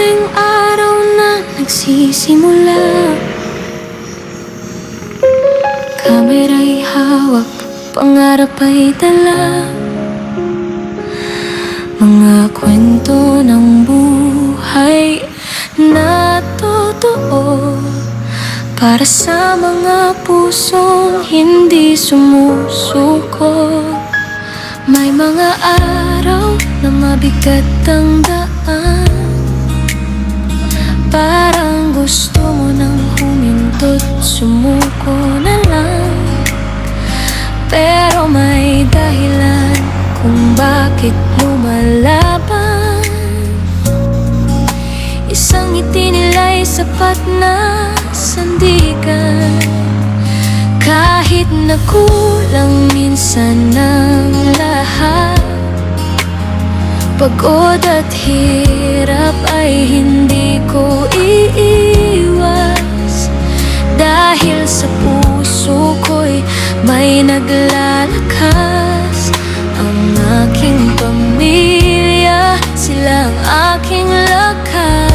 simpleng araw na nagsisimula. Kamera'y hawak, pangarap ay dala. Mga kwento ng buhay na totoo, para sa mga pusong hindi sumusuko. May mga araw na mabigat ang daan, parang gusto mo nang huminto't sumuko na lang. Pero may dahilan kung bakit lumalaban. Isang ngiti nila'y sapat na sandigan, kahit na kulang minsan ng lahat. Pagod at hirap ay hindi ko iiwas, dahil sa puso ko'y may naglalakas. Ang aking pamilya, sila ang aking lakas.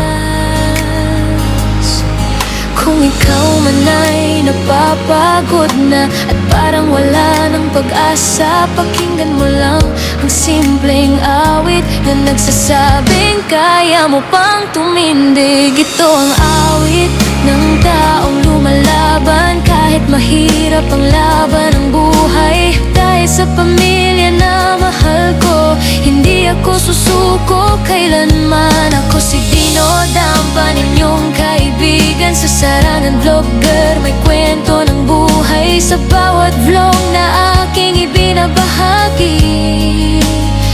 Kung ikaw man ay napapagod na at parang wala ng pag-asa, pakinggan mo lang ang simpleng awit na nagsasabing kaya mo pang tumindig. Ito ang awit ng taong lumalaban, kahit mahirap ang laban ng buhay. Dahil sa pamilya na mahal ko, hindi ako susuko kailanman. Ako si Dino Dampa, ninyong kaibigan. Sa sarangan vlogger, may kwento ng buhay sa bawat vlog na aking ibinabahagi.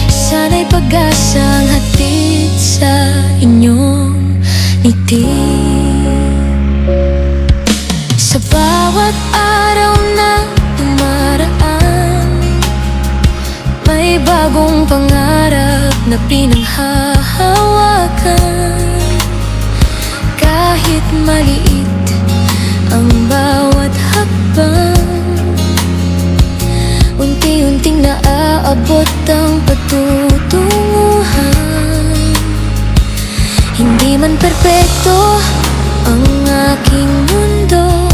Sana'y pag-asang hatid sa inyong ngiti. Sa bawat araw na dumaraan, may bagong pangarap na pinanghahawakan. Kahit maliit ang bawat hakbang, unti-unting naaabot ang patutunguhan. Hindi man perpekto ang aking mundo,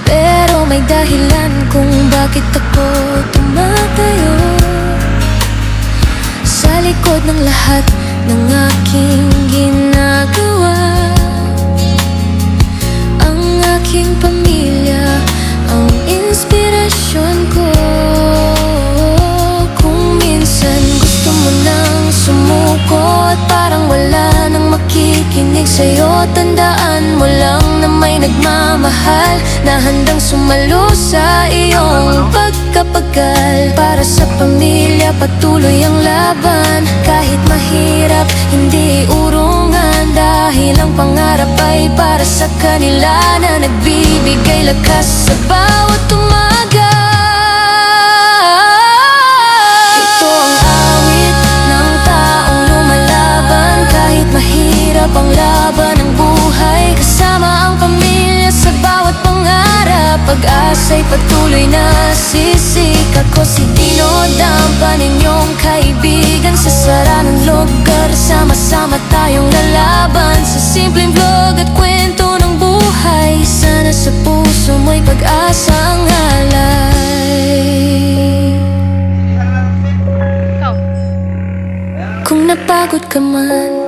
pero may dahilan kung bakit ako tumatayo. Sa likod ng lahat ng aking ginagawa, ang aking pamilya ang inspirasyon ko. Kung minsan gusto mo nang sumuko at parang wala nang makikinig sa'yo, tandaan mo lang na may nagmamahal na handang sumalo sa iyong pagkapagal. Para sa pamilya, patuloy ang laban. Kahit mahirap, hindi urungan, dahil ang pangarap ay para sa kanila na nagbibigay lakas sa bawat umaga. Ito ang awit ng taong lumalaban, kahit mahirap ang laban ng buhay. Kasama ang pamilya sa bawat pangarap, pag-asa'y patuloy na sisik. Ako si Dino Dampa, ninyong kaibigan. Sa saranang lugar, sama-sama tayong lalaban. Sa simpleng vlog at kwento ng buhay, sana sa puso mo'y pag-asa ang alay. Kung napagod ka man,